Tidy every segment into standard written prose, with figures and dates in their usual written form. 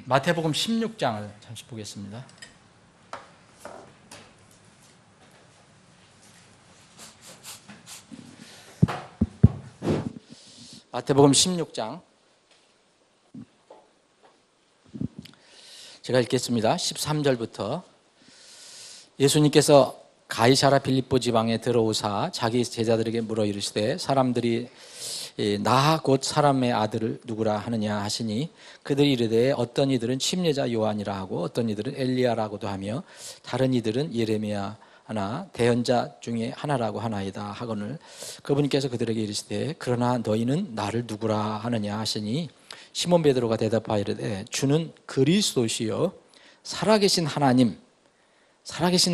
마태복음 16장을 잠시 보겠습니다. 마태복음 16장 제가 읽겠습니다. 13절부터 예수님께서 가이사랴 빌립보 지방에 들어오사 자기 제자들에게 물어 이르시되 사람들이 나 곧 사람의 아들을 누구라 하느냐 하시니 그들이 이르되 어떤 이들은 침례자 요한이라 하고 어떤 이들은 엘리야라고도 하며 다른 이들은 예레미야 하나 대언자 중에 하나라고 하나이다 하거늘 그분께서 그들에게 이르시되 그러나 너희는 나를 누구라 하느냐 하시니 시몬 베드로가 대답하여 이르되 주는 그리스도시요 살아계신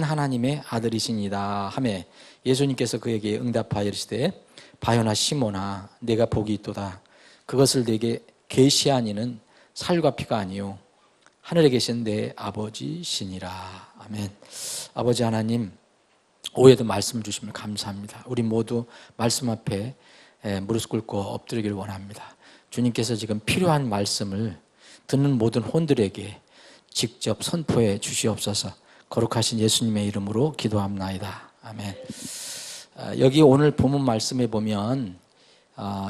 하나님의 아들이시니이다 하매 예수님께서 그에게 응답하여 이르시되 바요나 시몬아 내가 복이 있도다 그것을 내게 계시한 이는 살과 피가 아니요 하늘에 계신 내 아버지시니라. 아멘. 아버지 하나님, 오후에도 말씀 주시면 감사합니다. 우리 모두 말씀 앞에 무릎 꿇고 엎드리기를 원합니다. 주님께서 지금 필요한 말씀을 듣는 모든 혼들에게 직접 선포해 주시옵소서. 거룩하신 예수님의 이름으로 기도합나이다. 아멘. 여기 오늘 본문 말씀에 보면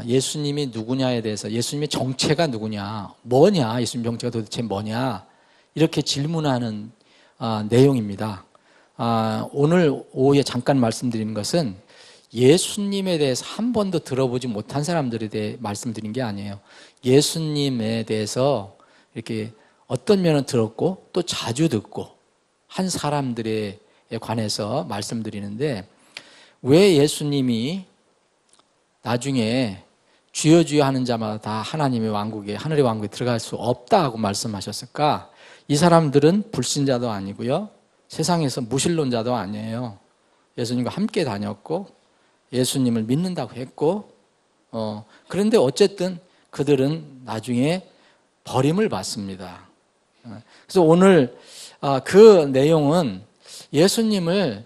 예수님이 누구냐에 대해서 예수님의 정체가 누구냐, 뭐냐, 예수님 정체가 도대체 뭐냐 이렇게 질문하는 내용입니다. 오늘 오후에 잠깐 말씀드리는 것은 예수님에 대해서 한 번도 들어보지 못한 사람들에 대해 말씀드린 게 아니에요. 예수님에 대해서 이렇게 어떤 면은 들었고 또 자주 듣고 한 사람들에 관해서 말씀드리는데 왜 예수님이 나중에 주여 주여 하는 자마다 다 하나님의 왕국에 하늘의 왕국에 들어갈 수 없다고 말씀하셨을까? 이 사람들은 불신자도 아니고요 세상에서 무신론자도 아니에요. 예수님과 함께 다녔고 예수님을 믿는다고 했고 그런데 어쨌든 그들은 나중에 버림을 받습니다. 그래서 오늘 그 내용은 예수님을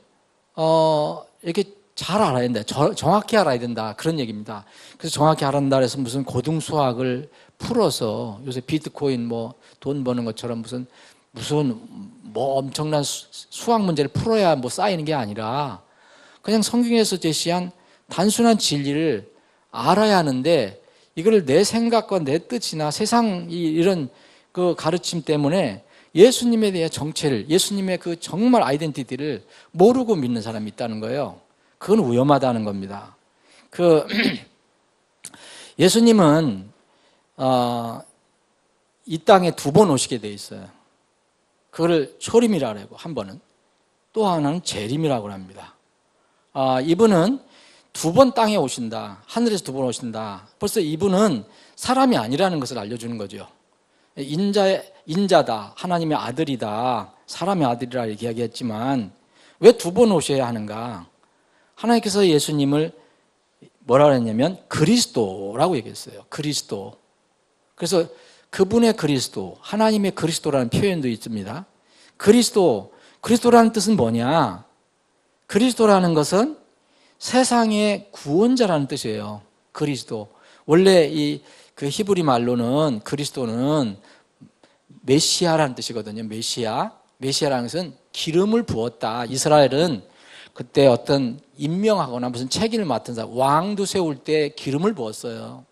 이렇게 잘 알아야 된다. 정확히 알아야 된다. 그런 얘기입니다. 그래서 정확히 알아야 된다 해서 무슨 고등수학을 풀어서 요새 비트코인 돈 버는 것처럼 무슨 엄청난 수학 문제를 풀어야 쌓이는 게 아니라 그냥 성경에서 제시한 단순한 진리를 알아야 하는데 이걸 내 생각과 내 뜻이나 세상 이런 그 가르침 때문에 예수님에 대한 정체를, 예수님의 그 정말 아이덴티티를 모르고 믿는 사람이 있다는 거예요. 그건 위험하다는 겁니다. 예수님은 이 땅에 두 번 오시게 돼 있어요. 그걸 초림이라고 하고 한 번은, 또 하나는 재림이라고 합니다. 이분은 두 번 땅에 오신다. 하늘에서 두 번 오신다. 벌써 이분은 사람이 아니라는 것을 알려주는 거죠. 인자다, 하나님의 아들이다, 사람의 아들이라 이야기했지만 왜 두 번 오셔야 하는가? 하나님께서 예수님을 뭐라 그랬냐면 그리스도라고 얘기했어요. 그리스도. 그래서 그분의 그리스도, 하나님의 그리스도라는 표현도 있습니다. 그리스도라는 뜻은 뭐냐? 그리스도라는 것은 세상의 구원자라는 뜻이에요. 그리스도. 원래 그 히브리 말로는 그리스도는 메시아라는 뜻이거든요. 메시아라는 것은 기름을 부었다. 이스라엘은 그때 어떤 임명하거나 무슨 책임을 맡은 사람, 왕도 세울 때 기름을 부었어요.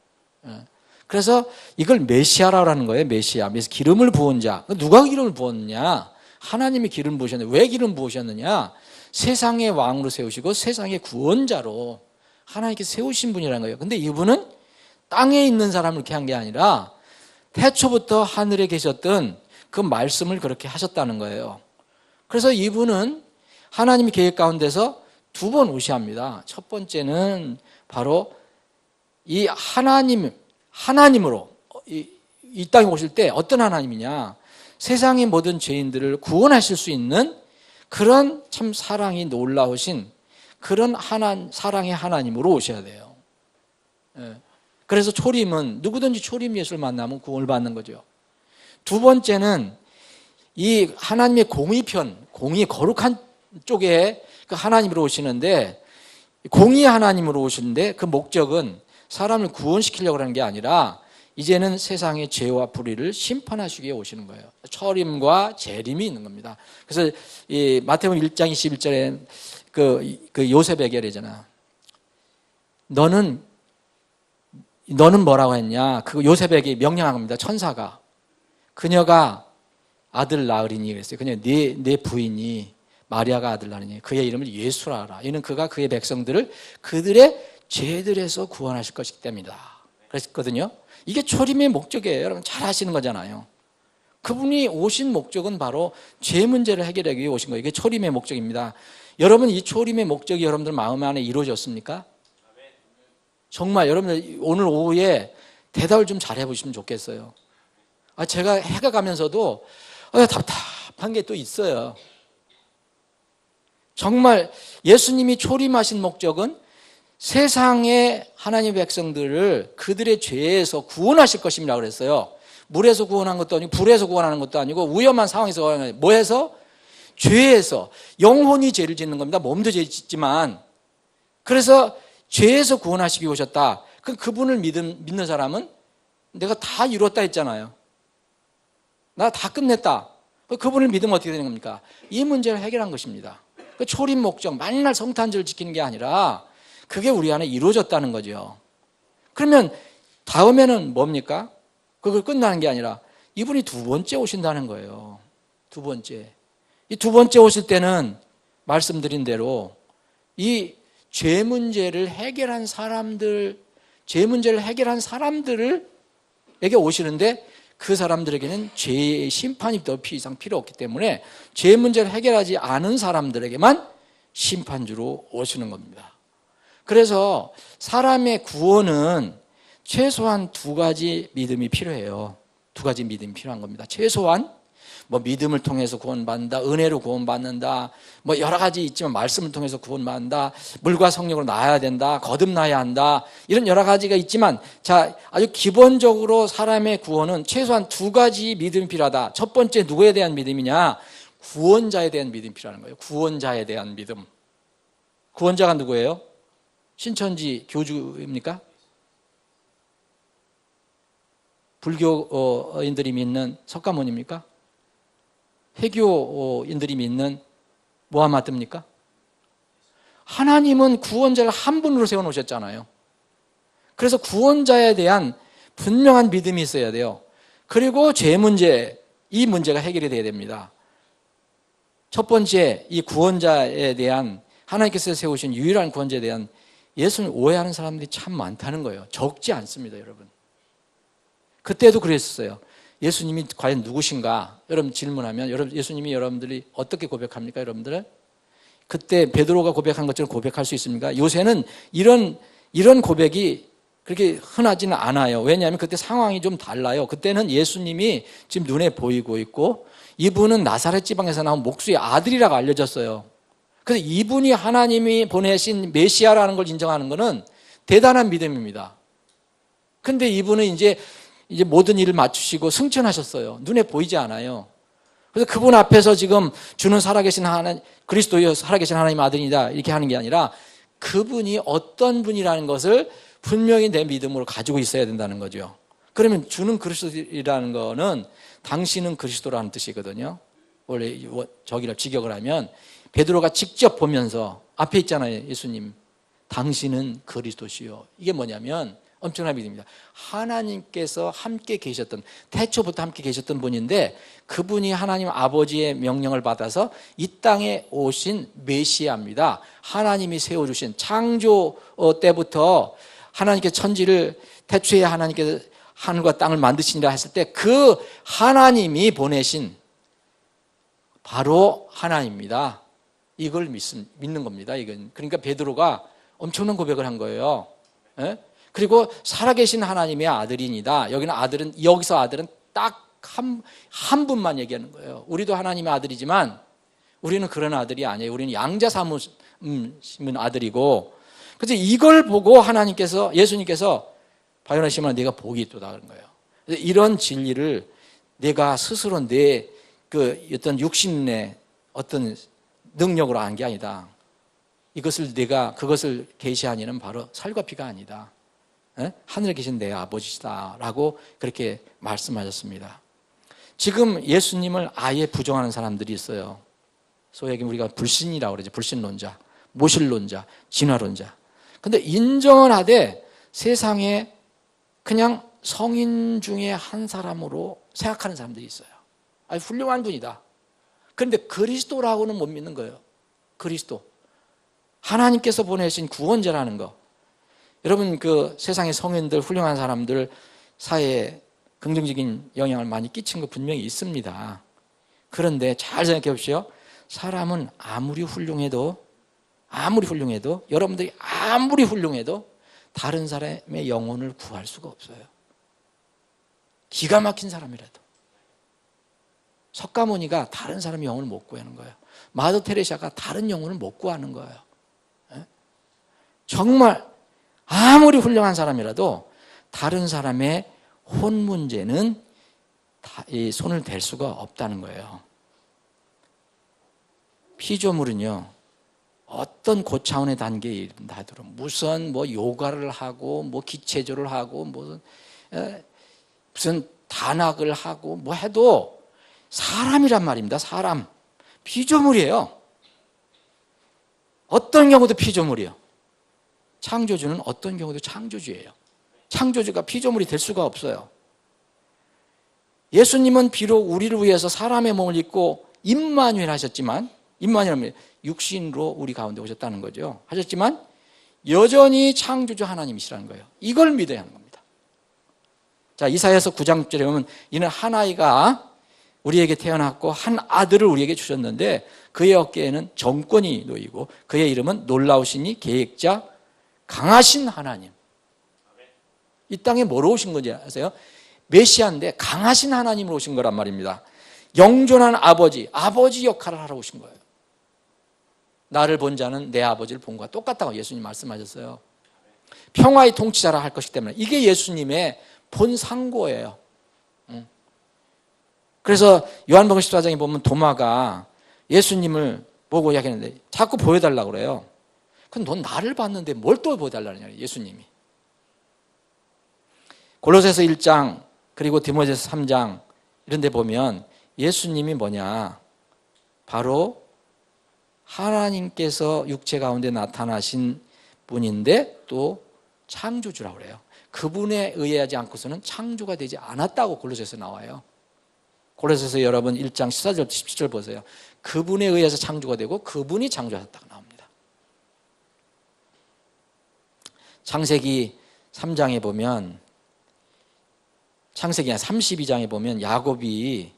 그래서 이걸 메시아라고 하는 거예요. 메시아. 그래서 기름을 부은 자. 누가 기름을 부었느냐? 하나님이 기름 부으셨는데 왜 기름 부으셨느냐? 세상의 왕으로 세우시고 세상의 구원자로 하나님께서 세우신 분이라는 거예요. 근데 이분은 땅에 있는 사람을 이렇게 한 게 아니라 태초부터 하늘에 계셨던 그 말씀을 그렇게 하셨다는 거예요. 그래서 이분은 하나님의 계획 가운데서 두 번 오셔야 합니다. 첫 번째는 바로 이 하나님으로 이 땅에 오실 때 어떤 하나님이냐? 세상의 모든 죄인들을 구원하실 수 있는 그런 참 사랑이 놀라우신 그런 사랑의 하나님으로 오셔야 돼요. 그래서 초림은 누구든지 초림 예수를 만나면 구원을 받는 거죠. 두 번째는 이 하나님의 공의 거룩한 쪽에 그 하나님으로 오시는데 공의 하나님으로 오시는데 그 목적은 사람을 구원시키려고 하는 게 아니라 이제는 세상의 죄와 불의를 심판하시기 위해 오시는 거예요. 처림과 재림이 있는 겁니다. 그래서 이 마태복음 1장 21절에 그 요셉에게 이러잖아. 너는 뭐라고 했냐? 그 요셉에게 명령한 겁니다. 천사가. 그녀가 아들 낳으리니 그랬어요. 그녀 내 부인이 마리아가 아들 낳으니 그의 이름을 예수라 하라. 이는 그가 그의 백성들을 그들의 죄들에서 구원하실 것이기 때문이다. 그랬거든요. 이게 초림의 목적이에요. 여러분 잘 아시는 거잖아요. 그분이 오신 목적은 바로 죄 문제를 해결하기 위해 오신 거예요. 이게 초림의 목적입니다. 여러분 이 초림의 목적이 여러분들 마음 안에 이루어졌습니까? 정말 여러분들 오늘 오후에 대답을 좀 잘 해보시면 좋겠어요. 제가 해가 가면서도 답답한 게 또 있어요. 정말 예수님이 초림하신 목적은 세상의 하나님의 백성들을 그들의 죄에서 구원하실 것입니다 그랬어요. 물에서 구원한 것도 아니고 불에서 구원하는 것도 아니고 위험한 상황에서 구원하는 거예요. 뭐해서? 죄에서. 영혼이 죄를 짓는 겁니다. 몸도 죄 짓지만. 그래서 죄에서 구원하시기 위해 오셨다. 그분을 믿는 사람은 내가 다 이뤘다 했잖아요. 나 다 끝냈다. 그분을 믿으면 어떻게 되는 겁니까? 이 문제를 해결한 것입니다. 그 초림 목적, 만날 성탄절을 지키는 게 아니라 그게 우리 안에 이루어졌다는 거죠. 그러면 다음에는 뭡니까? 그걸 끝나는 게 아니라 이분이 두 번째 오신다는 거예요. 두 번째. 이 두 번째 오실 때는 말씀드린 대로 이 죄 문제를 해결한 사람들에게 오시는데 그 사람들에게는 죄의 심판이 더 이상 필요 없기 때문에 죄 문제를 해결하지 않은 사람들에게만 심판주로 오시는 겁니다. 그래서 사람의 구원은 최소한 두 가지 믿음이 필요해요. 두 가지 믿음이 필요한 겁니다. 최소한 믿음을 통해서 구원받는다, 은혜로 구원받는다, 여러 가지 있지만 말씀을 통해서 구원받는다, 물과 성령으로 나아야 된다, 거듭나야 한다, 이런 여러 가지가 있지만 아주 기본적으로 사람의 구원은 최소한 두 가지 믿음이 필요하다. 첫 번째 누구에 대한 믿음이냐? 구원자에 대한 믿음이 필요한 거예요. 구원자에 대한 믿음. 구원자가 누구예요? 신천지 교주입니까? 불교인들이 믿는 석가모니입니까? 회교인들이 믿는 무하마드입니까? 하나님은 구원자를 한 분으로 세워놓으셨잖아요. 그래서 구원자에 대한 분명한 믿음이 있어야 돼요. 그리고 죄 문제, 이 문제가 해결이 돼야 됩니다. 첫 번째, 이 구원자에 대한 하나님께서 세우신 유일한 구원자에 대한 예수를 오해하는 사람들이 참 많다는 거예요. 적지 않습니다, 여러분. 그때도 그랬었어요. 예수님이 과연 누구신가? 여러분 질문하면 예수님이 여러분들이 어떻게 고백합니까? 여러분들은? 그때 베드로가 고백한 것처럼 고백할 수 있습니까? 요새는 이런 고백이 그렇게 흔하지는 않아요. 왜냐하면 그때 상황이 좀 달라요. 그때는 예수님이 지금 눈에 보이고 있고 이분은 나사렛 지방에서 나온 목수의 아들이라고 알려졌어요. 그래서 이분이 하나님이 보내신 메시아라는 걸 인정하는 것은 대단한 믿음입니다. 근데 이분은 이제 모든 일을 맞추시고 승천하셨어요. 눈에 보이지 않아요. 그래서 그분 앞에서 지금 주는 살아계신 하나님, 그리스도여 살아계신 하나님 아들이다 이렇게 하는 게 아니라 그분이 어떤 분이라는 것을 분명히 내 믿음으로 가지고 있어야 된다는 거죠. 그러면 주는 그리스도라는 거는 당신은 그리스도라는 뜻이거든요. 원래 저기를 직역을 하면 베드로가 직접 보면서 앞에 있잖아요. 예수님, 당신은 그리스도시요. 이게 뭐냐면 엄청난 믿음입니다. 하나님께서 함께 계셨던, 태초부터 함께 계셨던 분인데 그분이 하나님 아버지의 명령을 받아서 이 땅에 오신 메시아입니다. 하나님이 세워주신 창조 때부터 하나님께서 천지를 태초에 하나님께서 하늘과 땅을 만드시니라 했을 때 그 하나님이 보내신 바로 하나님입니다. 이걸 믿는 겁니다. 이건. 그러니까 베드로가 엄청난 고백을 한 거예요. 예? 그리고 살아계신 하나님의 아들이니다. 여기서 아들은 딱 한 분만 얘기하는 거예요. 우리도 하나님의 아들이지만 우리는 그런 아들이 아니에요. 우리는 양자 삼으신 아들이고. 그래서 이걸 보고 예수님께서 바요나 시몬아 네가 복이 있도다 그런 거예요. 그래서 이런 진리를 내가 스스로 내 어떤 육신의 어떤 능력으로 한 게 아니다. 그것을 계시한 이는 바로 살과 피가 아니다. 하늘에 계신 내 아버지시다라고 그렇게 말씀하셨습니다. 지금 예수님을 아예 부정하는 사람들이 있어요. 소위 얘기하면 우리가 불신이라고 그러죠. 불신론자, 모실론자, 진화론자. 근데 인정은 하되 세상에 그냥 성인 중에 한 사람으로 생각하는 사람들이 있어요. 아주 훌륭한 분이다. 그런데 그리스도라고는 못 믿는 거예요. 그리스도. 하나님께서 보내신 구원자라는 거. 여러분, 그 세상의 성인들, 훌륭한 사람들 사회에 긍정적인 영향을 많이 끼친 거 분명히 있습니다. 그런데 잘 생각해 보십시오. 사람은 아무리 훌륭해도 여러분들이 아무리 훌륭해도 다른 사람의 영혼을 구할 수가 없어요. 기가 막힌 사람이라도. 석가모니가 다른 사람의 영혼을 못 구하는 거예요. 마더 테레사가 다른 영혼을 못 구하는 거예요. 정말 아무리 훌륭한 사람이라도 다른 사람의 혼 문제는 손을 댈 수가 없다는 거예요. 피조물은요, 어떤 고차원의 단계에 이른다더러 무슨 요가를 하고 기체조를 하고 무슨 단학을 하고 해도 사람이란 말입니다. 사람. 피조물이에요. 어떤 경우도 피조물이에요. 창조주는 어떤 경우도 창조주예요. 창조주가 피조물이 될 수가 없어요. 예수님은 비록 우리를 위해서 사람의 몸을 입고 임마누엘 하셨지만, 임마누엘은 육신으로 우리 가운데 오셨다는 거죠. 하셨지만 여전히 창조주 하나님이시라는 거예요. 이걸 믿어야 하는 겁니다. 자, 이사야서 9장 6절에 보면 이는 한 아이가 우리에게 태어났고 한 아들을 우리에게 주셨는데 그의 어깨에는 정권이 놓이고 그의 이름은 놀라우시니 계획자 강하신 하나님. 이 땅에 뭐로 오신 건지 아세요? 메시아인데 강하신 하나님으로 오신 거란 말입니다. 영존한 아버지 역할을 하러 오신 거예요. 나를 본 자는 내 아버지를 본 것과 똑같다고 예수님 말씀하셨어요. 평화의 통치자라 할 것이기 때문에 이게 예수님의 본 상고예요. 그래서 요한복음 14장에 보면 도마가 예수님을 보고 이야기하는데 자꾸 보여달라고 그래요. 그럼 넌 나를 봤는데 뭘 또 보여달라느냐, 예수님이. 골로새서 1장 그리고 디모데서 3장 이런 데 보면 예수님이 뭐냐, 바로 하나님께서 육체 가운데 나타나신 분인데 또 창조주라고 그래요. 그분에 의하지 않고서는 창조가 되지 않았다고 골로새서 나와요. 골로새서 여러분 1장 14절 17절 보세요. 그분에 의해서 창조가 되고 그분이 창조하셨다고 나옵니다. 창세기 3장에 보면, 창세기 32장에 보면 야곱이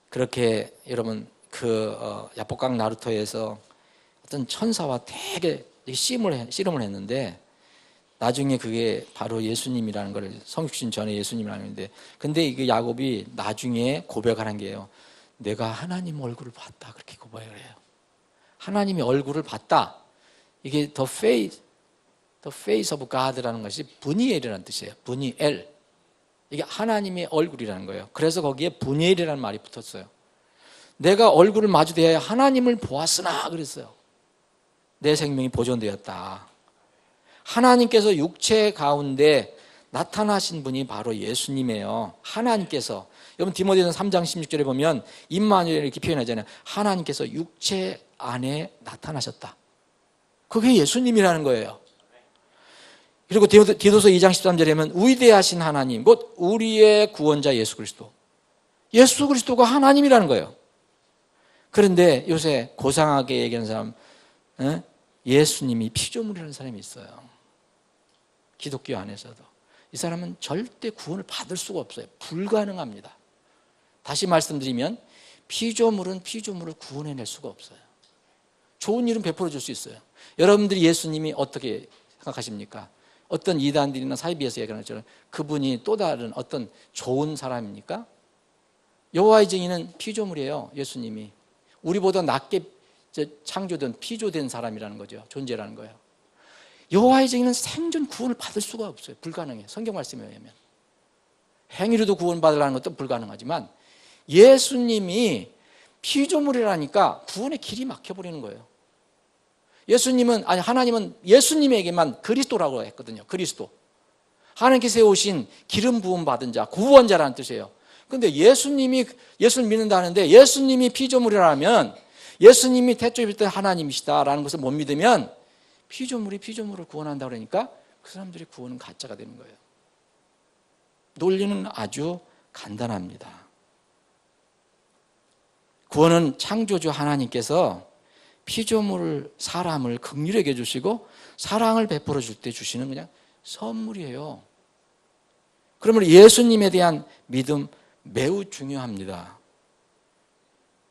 그렇게 여러분 야복강 나루터에서 어떤 천사와 되게 씨름을 했는데 나중에 그게 바로 예수님이라는 걸, 성육신 전에 예수님이라는 건데, 근데 이게 야곱이 나중에 고백하는 게요. 내가 하나님 얼굴을 봤다. 그렇게 고백을 해요. 하나님의 얼굴을 봤다. 이게 the face of God라는 것이 분이엘이라는 뜻이에요. 분이엘. 이게 하나님의 얼굴이라는 거예요. 그래서 거기에 분이엘이라는 말이 붙었어요. 내가 얼굴을 마주대하여 하나님을 보았으나 그랬어요. 내 생명이 보존되었다. 하나님께서 육체 가운데 나타나신 분이 바로 예수님이에요. 하나님께서. 여러분 디모데서 3장 16절에 보면 임마누엘 이렇게 표현하잖아요. 하나님께서 육체 안에 나타나셨다. 그게 예수님이라는 거예요. 그리고 디도서 2장 13절에 보면 위대하신 하나님, 곧 우리의 구원자 예수 그리스도. 예수 그리스도가 하나님이라는 거예요. 그런데 요새 고상하게 얘기하는 사람, 예수님이 피조물이라는 사람이 있어요. 기독교 안에서도. 이 사람은 절대 구원을 받을 수가 없어요. 불가능합니다. 다시 말씀드리면 피조물은 피조물을 구원해낼 수가 없어요. 좋은 일은 베풀어 줄 수 있어요. 여러분들이 예수님이 어떻게 생각하십니까? 어떤 이단들이나 사이비에서 얘기하는 것처럼 그분이 또 다른 어떤 좋은 사람입니까? 여호와의 증인은 피조물이에요. 예수님이. 우리보다 낮게 창조된 피조된 사람이라는 거죠. 존재라는 거예요. 여호와의 증인은 생전 구원을 받을 수가 없어요. 불가능해요. 성경 말씀에 의하면. 행위로도 구원받으라는 것도 불가능하지만 예수님이 피조물이라니까 구원의 길이 막혀버리는 거예요. 하나님은 예수님에게만 그리스도라고 했거든요. 그리스도. 하나님께 세우신 기름 부음 받은 자, 구원자라는 뜻이에요. 근데 예수를 믿는다는데 예수님이 피조물이라면, 예수님이 태초에 있던 하나님이시다라는 것을 못 믿으면 피조물이 피조물을 구원한다 그러니까 그 사람들의 구원은 가짜가 되는 거예요. 논리는 아주 간단합니다. 구원은 창조주 하나님께서 피조물 사람을 긍휼하게 해주시고 사랑을 베풀어 줄 때 주시는 그냥 선물이에요. 그러면 예수님에 대한 믿음 매우 중요합니다.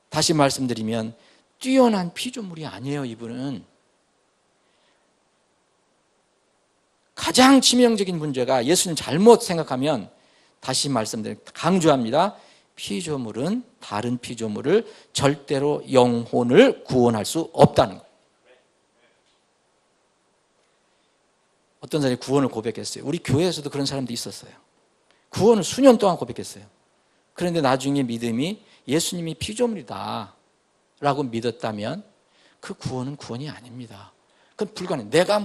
다시 말씀드리면 뛰어난 피조물이 아니에요. 이분은 가장 치명적인 문제가, 예수님 잘못 생각하면, 다시 말씀드립니다. 강조합니다. 피조물은 다른 피조물을 절대로 영혼을 구원할 수 없다는 거예요. 어떤 사람이 구원을 고백했어요. 우리 교회에서도 그런 사람도 있었어요. 구원을 수년 동안 고백했어요. 그런데 나중에 믿음이 예수님이 피조물이다 라고 믿었다면 그 구원은 구원이 아닙니다. 그건 불가능해요. 내가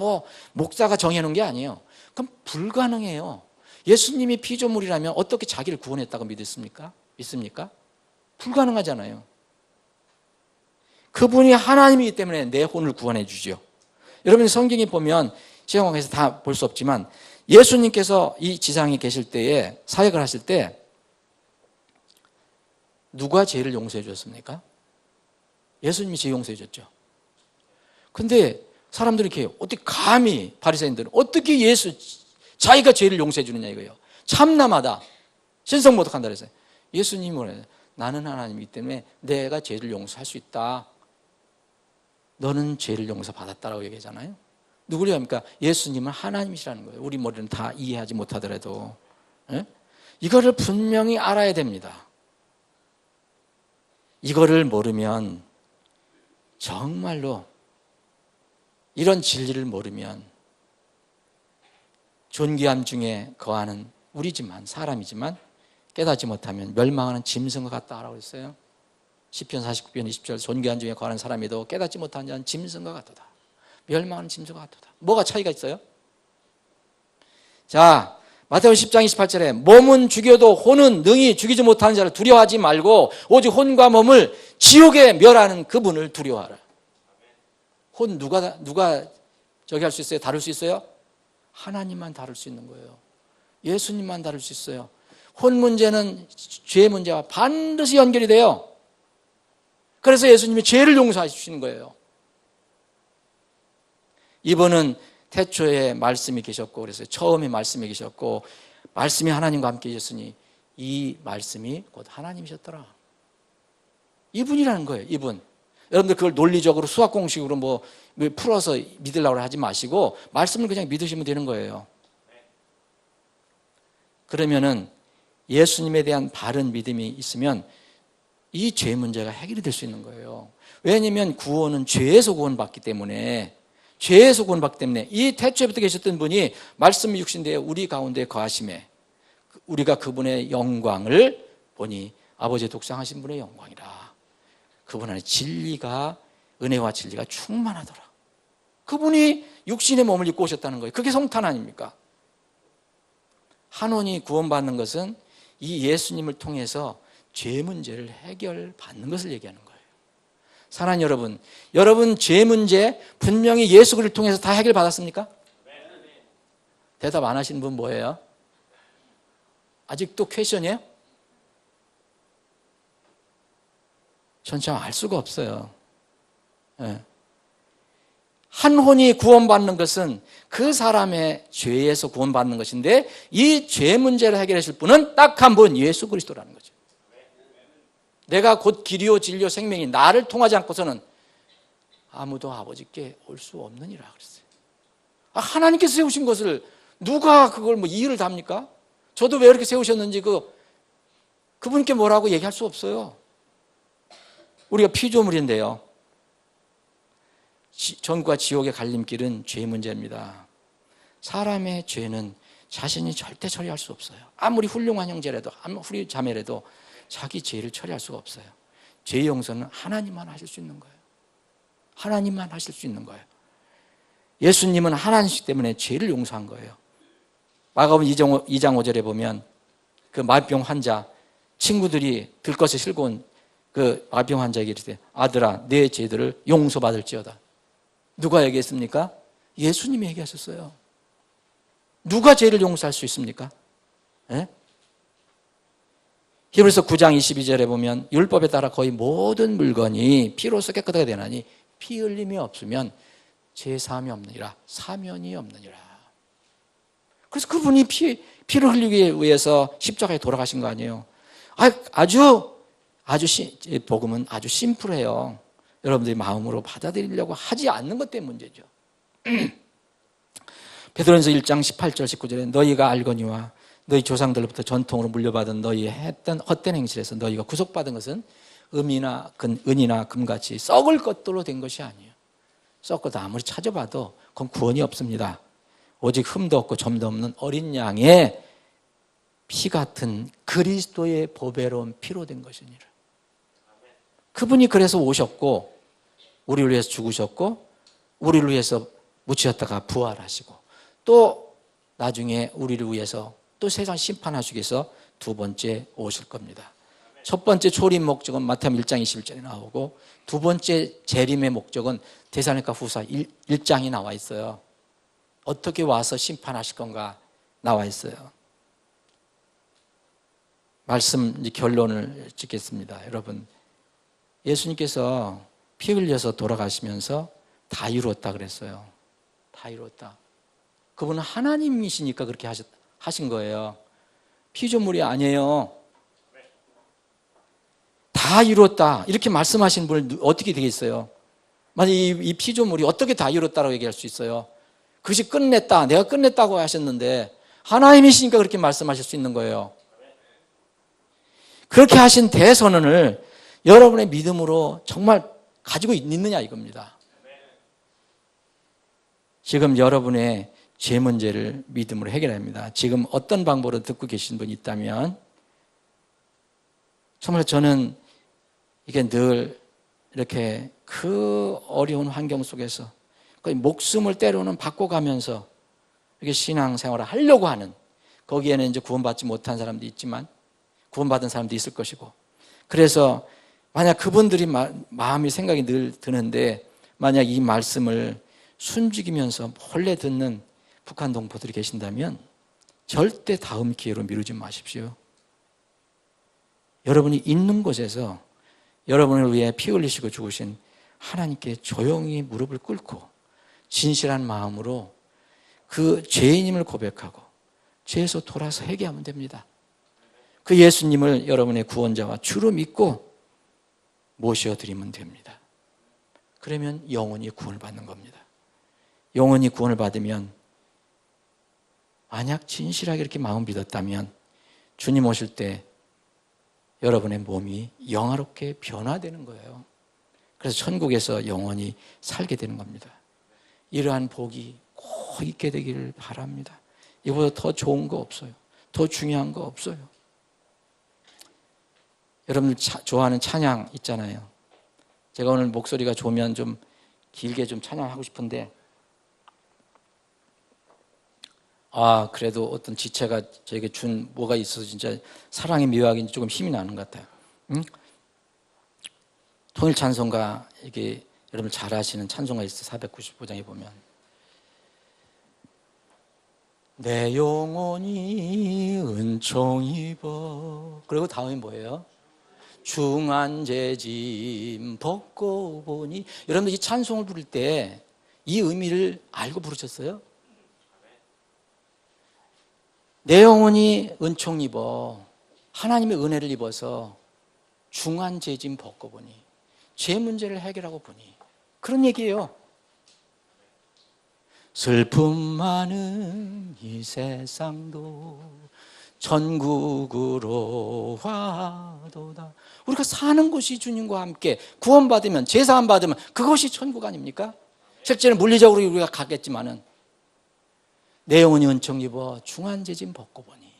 목사가 정해놓은 게 아니에요. 그럼 불가능해요. 예수님이 피조물이라면 어떻게 자기를 구원했다고 믿습니까? 불가능하잖아요. 그분이 하나님이기 때문에 내 혼을 구원해 주죠. 여러분 성경에 보면 시간에서 다 볼 수 없지만 예수님께서 이 지상에 계실 때에, 사역을 하실 때 누가 죄를 용서해 주셨습니까? 예수님이 죄 용서해 줬죠. 근데 사람들이 이렇게 어떻게 감히, 바리새인들은 어떻게 자기가 죄를 용서해 주느냐 이거예요. 참남하다, 신성모독한다 그랬어요. 예수님이 뭐래요? 나는 하나님이기 때문에 내가 죄를 용서할 수 있다. 너는 죄를 용서받았다라고 얘기하잖아요. 누구를 합니까? 예수님은 하나님이시라는 거예요. 우리 머리는 다 이해하지 못하더라도. 이거를 분명히 알아야 됩니다. 이거를 모르면, 정말로 이런 진리를 모르면 존귀함 중에 거하는 우리지만, 사람이지만 깨닫지 못하면 멸망하는 짐승과 같다라고 했어요. 시편 49편 20절, 존귀함 중에 거하는 사람이도 깨닫지 못한 자는 짐승과 같도다. 멸망하는 짐승과 같도다. 뭐가 차이가 있어요? 자, 마태복음 10장 28절에 몸은 죽여도 혼은 능히 죽이지 못하는 자를 두려워하지 말고 오직 혼과 몸을 지옥에 멸하는 그분을 두려워하라. 혼 누가 저기 할 수 있어요? 다룰 수 있어요? 하나님만 다룰 수 있는 거예요. 예수님만 다룰 수 있어요. 혼 문제는 죄 문제와 반드시 연결이 돼요. 그래서 예수님이 죄를 용서해 주시는 거예요. 이분은 태초에 말씀이 계셨고, 그래서 처음에 말씀이 계셨고, 말씀이 하나님과 함께 계셨으니 이 말씀이 곧 하나님이셨더라. 이분이라는 거예요. 이분. 여러분들 그걸 논리적으로 수학 공식으로 풀어서 믿으려고 하지 마시고 말씀을 그냥 믿으시면 되는 거예요. 그러면은 예수님에 대한 바른 믿음이 있으면 이 죄 문제가 해결이 될 수 있는 거예요. 왜냐하면 구원은 죄에서 구원받기 때문에, 죄에서 구원받기 때문에 이 태초에부터 계셨던 분이 말씀이 육신되어 우리 가운데 거하심에 우리가 그분의 영광을 보니 아버지의 독생하신 분의 영광이라. 그분 안에 진리가, 은혜와 진리가 충만하더라. 그분이 육신의 몸을 입고 오셨다는 거예요. 그게 성탄 아닙니까? 한원이 구원받는 것은 이 예수님을 통해서 죄 문제를 해결받는 것을 얘기하는 거예요. 사랑하는 여러분, 여러분 죄 문제 분명히 예수 그리스도를 통해서 다 해결받았습니까? 대답 안 하시는 분 뭐예요? 아직도 퀘션이에요? 전 참 알 수가 없어요. 한 혼이 구원받는 것은 그 사람의 죄에서 구원받는 것인데 이 죄 문제를 해결해 줄 분은 딱 한 분, 예수 그리스도라는 거죠. 내가 곧 길이요 진리요 생명이 나를 통하지 않고서는 아무도 아버지께 올 수 없느니라 그랬어요. 하나님께서 세우신 것을 누가 그걸 이의를 답니까? 저도 왜 이렇게 세우셨는지 그분께 뭐라고 얘기할 수 없어요. 우리가 피조물인데요. 전과 지옥의 갈림길은 죄 문제입니다. 사람의 죄는 자신이 절대 처리할 수 없어요. 아무리 훌륭한 형제라도, 아무리 자매라도 자기 죄를 처리할 수가 없어요. 죄 용서는 하나님만 하실 수 있는 거예요. 하나님만 하실 수 있는 거예요. 예수님은 하나님이시기 때문에 죄를 용서한 거예요. 마가복음 2장 5절에 보면 그 마병 환자 친구들이 들것에 실고 온 그 마병 환자에게 이르되 아들아 내 죄들을 용서받을지어다. 누가 얘기했습니까? 예수님이 얘기하셨어요. 누가 죄를 용서할 수 있습니까? 예? 히브리서 9장 22절에 보면 율법에 따라 거의 모든 물건이 피로써 깨끗하게 되나니 피 흘림이 없으면 죄 사함이 없느니라. 사면이 없느니라. 그래서 그분이 피를 흘리기 위해서 십자가에 돌아가신 거 아니에요. 복음은 아주 심플해요. 여러분들이 마음으로 받아들이려고 하지 않는 것 때문에 문제죠. 베드로전서 1장 18절 19절에 너희가 알거니와 너희 조상들로부터 전통으로 물려받은 너희 했던 헛된 행실에서 너희가 구속받은 것은 은이나 금같이 썩을 것들로 된 것이 아니에요. 썩고도 아무리 찾아봐도 그건 구원이 없습니다. 오직 흠도 없고 점도 없는 어린 양의 피 같은 그리스도의 보배로운 피로 된 것이니라. 그분이 그래서 오셨고 우리를 위해서 죽으셨고 우리를 위해서 묻히셨다가 부활하시고 또 나중에 우리를 위해서 또 세상 심판하시기 위해서 두 번째 오실 겁니다. 첫 번째 초림 목적은 마태복음 1장 21절에 나오고 두 번째 재림의 목적은 데살로니가 후서 1장이 나와 있어요. 어떻게 와서 심판하실 건가 나와 있어요. 말씀 결론을 짓겠습니다. 여러분, 예수님께서 피 흘려서 돌아가시면서 다 이루었다 그랬어요. 다 이루었다. 그분은 하나님이시니까 그렇게 하신 거예요. 피조물이 아니에요. 다 이루었다 이렇게 말씀하신 분은 어떻게 되겠어요? 만약 이 피조물이 어떻게 다 이루었다고 얘기할 수 있어요? 그것이 끝냈다, 내가 끝냈다고 하셨는데 하나님이시니까 그렇게 말씀하실 수 있는 거예요. 그렇게 하신 대선언을 여러분의 믿음으로 정말 가지고 있느냐 이겁니다. 지금 여러분의 죄 문제를 믿음으로 해결해야 합니다. 지금 어떤 방법으로 듣고 계신 분이 있다면 정말 저는 이게 늘 이렇게 그 어려운 환경 속에서 거의 목숨을 때로는 바꿔가면서 이렇게 신앙생활을 하려고 하는, 거기에는 이제 구원받지 못한 사람도 있지만 구원받은 사람도 있을 것이고, 그래서 만약 그분들이 마음이 생각이 늘 드는데 만약 이 말씀을 숨죽이면서 몰래 듣는 북한 동포들이 계신다면 절대 다음 기회로 미루지 마십시오. 여러분이 있는 곳에서 여러분을 위해 피 흘리시고 죽으신 하나님께 조용히 무릎을 꿇고 진실한 마음으로 그 죄인임을 고백하고 죄에서 돌아서 회개하면 됩니다. 그 예수님을 여러분의 구원자와 주로 믿고 모셔드리면 됩니다. 그러면 영원히 구원을 받는 겁니다. 영원히 구원을 받으면 만약 진실하게 이렇게 마음 믿었다면 주님 오실 때 여러분의 몸이 영화롭게 변화되는 거예요. 그래서 천국에서 영원히 살게 되는 겁니다. 이러한 복이 꼭 있게 되기를 바랍니다. 이보다 더 좋은 거 없어요. 더 중요한 거 없어요. 여러분들 좋아하는 찬양 있잖아요. 제가 오늘 목소리가 좋으면 좀 길게 좀 찬양하고 싶은데 그래도 어떤 지체가 저에게 준 뭐가 있어서 진짜 사랑의 미학인지 조금 힘이 나는 것 같아요. 통일 찬송가, 이게 여러분 잘 아시는 찬송가 있어요. 495장에 보면 내 영혼이 은총 입어, 그리고 다음이 뭐예요? 중한 죄짐 벗고 보니. 여러분들 이 찬송을 부를 때 이 의미를 알고 부르셨어요? 내 영혼이 은총 입어, 하나님의 은혜를 입어서 중한 죄짐 벗고 보니, 죄 문제를 해결하고 보니, 그런 얘기예요. 슬픔 많은 이 세상도 천국으로 와도다. 우리가 사는 곳이 주님과 함께 구원받으면, 제사함 받으면 그것이 천국 아닙니까? 실제는 물리적으로 우리가 가겠지만은 내 영혼이 은총 입어 중한 죄짐 벗고 보니.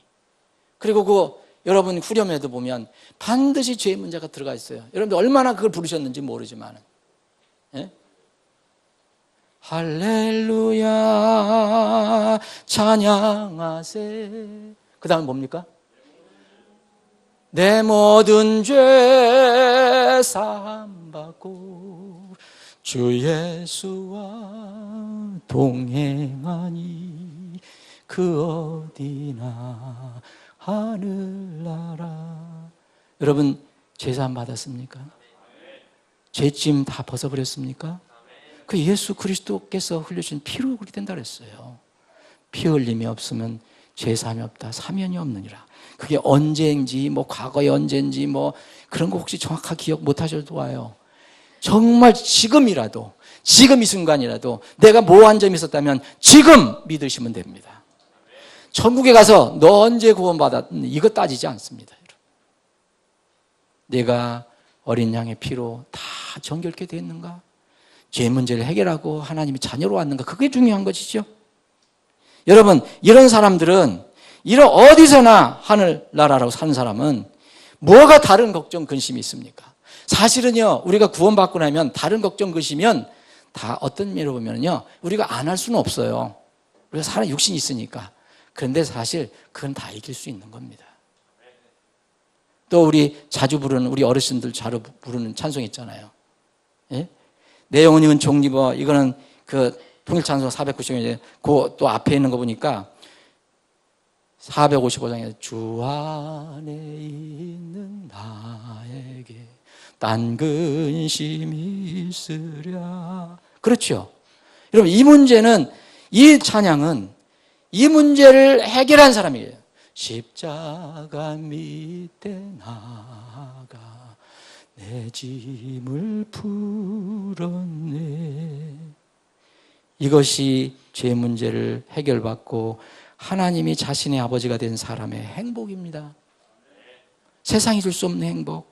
그리고 그 여러분 후렴에도 보면 반드시 죄의 문제가 들어가 있어요. 여러분들 얼마나 그걸 부르셨는지 모르지만, 예? 할렐루야 찬양하세. 그 다음은 뭡니까? 내 모든 죄 사함받고 주 예수와 동행하니 그 어디나 하늘나라. 여러분 죄 사함 받았습니까? 죄짐 다 벗어버렸습니까? 그 예수 그리스도께서 흘려주신 피로 그렇게 된다 그랬어요. 피 흘림이 없으면 죄 사함이 없다. 사면이 없느니라. 그게 언제인지 뭐 과거의 언제인지 뭐 그런 거 혹시 정확하게 기억 못 하셔도 좋아요. 정말 지금이라도, 지금 이 순간이라도 내가 모호한 점이 있었다면 지금 믿으시면 됩니다. 천국에 가서 너 언제 구원받았니? 이거 따지지 않습니다. 내가 어린 양의 피로 다 정결케 됐는가? 죄 문제를 해결하고 하나님이 자녀로 왔는가? 그게 중요한 것이죠. 여러분, 이런 사람들은 이런 어디서나 하늘나라라고 사는 사람은 뭐가 다른 걱정, 근심이 있습니까? 사실은요, 우리가 구원받고 나면 다른 걱정, 근심이면 다 어떤 면으로 보면요, 우리가 안 할 수는 없어요. 우리가 사람 육신이 있으니까. 그런데 사실 그건 다 이길 수 있는 겁니다. 또 우리 자주 부르는, 우리 어르신들 자주 부르는 찬송 있잖아요. 예? 내 영혼이 은총 입어. 이거는 그 통일찬송 490에 그 또 앞에 있는 거 보니까 455장에 주 안에 있는 나에게 딴 근심이 있으랴. 그렇죠. 여러분 이 문제는, 이 찬양은 이 문제를 해결한 사람이에요. 십자가 밑에 나가 내 짐을 풀었네. 이것이 죄 문제를 해결받고 하나님이 자신의 아버지가 된 사람의 행복입니다. 세상이 줄 수 없는 행복.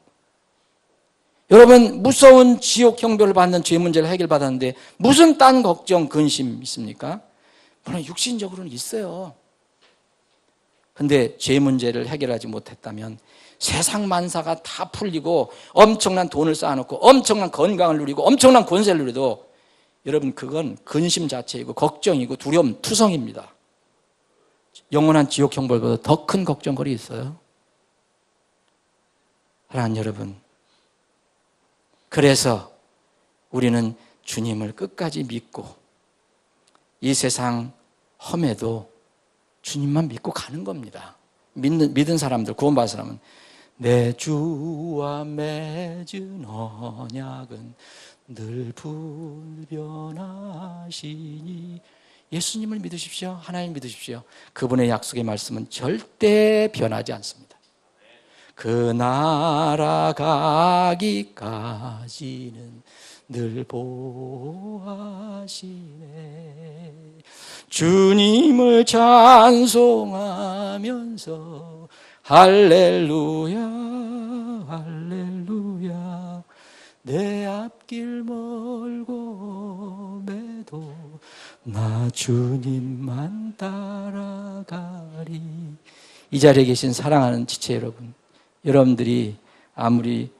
여러분 무서운 지옥 형벌을 받는 죄 문제를 해결받았는데 무슨 딴 걱정, 근심 있습니까? 물론 육신적으로는 있어요. 근데 죄 문제를 해결하지 못했다면 세상 만사가 다 풀리고 엄청난 돈을 쌓아놓고 엄청난 건강을 누리고 엄청난 권세를 누려도 여러분 그건 근심 자체이고 걱정이고 두려움, 투성입니다. 영원한 지옥 형벌보다 더 큰 걱정거리 있어요. 사랑하는 여러분, 그래서 우리는 주님을 끝까지 믿고 이 세상 험해도 주님만 믿고 가는 겁니다. 믿은 사람들, 구원받은 사람은 내 주와 맺은 언약은 늘 불변하시니. 예수님을 믿으십시오. 하나님 믿으십시오. 그분의 약속의 말씀은 절대 변하지 않습니다. 그 나라 가기까지는 늘 보호하시네. 주님을 찬송하면서 할렐루야 할렐루야 내 앞길 멀고 매도 나 주님만 따라가리. 이 자리에 계신 사랑하는 지체 여러분, 여러분들이 아무리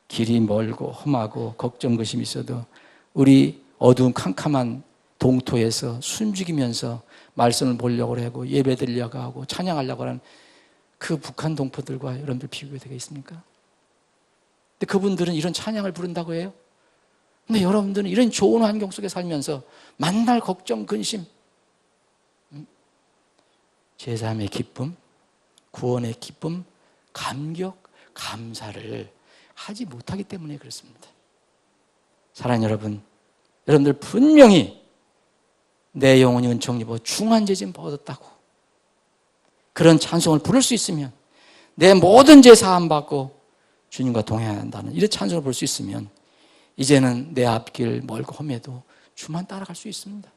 길이 멀고 험하고 걱정 근심이 있어도 우리 어두운 캄캄한 동토에서 숨죽이면서 말씀을 보려고 하고 예배드리려고 하고 찬양하려고 하는 그 북한 동포들과 여러분들 비교가 되겠습니까? 근데 그분들은 이런 찬양을 부른다고 해요. 근데 여러분들은 이런 좋은 환경 속에 살면서 만날 걱정, 근심, 제사함의 기쁨, 구원의 기쁨, 감격, 감사를 하지 못하기 때문에 그렇습니다. 사랑하는 여러분, 여러분들 분명히 내 영혼이 은총 입어 중한 죄짐 벗었다고 그런 찬송을 부를 수 있으면, 내 모든 죄 사함 받고 주님과 동행한다는 이런 찬송을 부를 수 있으면 이제는 내 앞길 멀고 험해도 주만 따라갈 수 있습니다.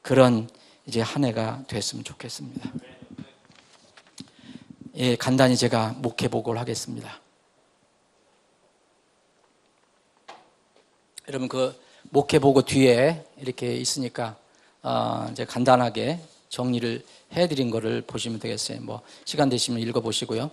그런 이제 한 해가 됐으면 좋겠습니다. 예, 간단히 제가 목회 보고를 하겠습니다. 여러분 그 목회 보고 뒤에 이렇게 있으니까 이제 간단하게 정리를 해드린 거를 보시면 되겠어요. 뭐 시간 되시면 읽어보시고요.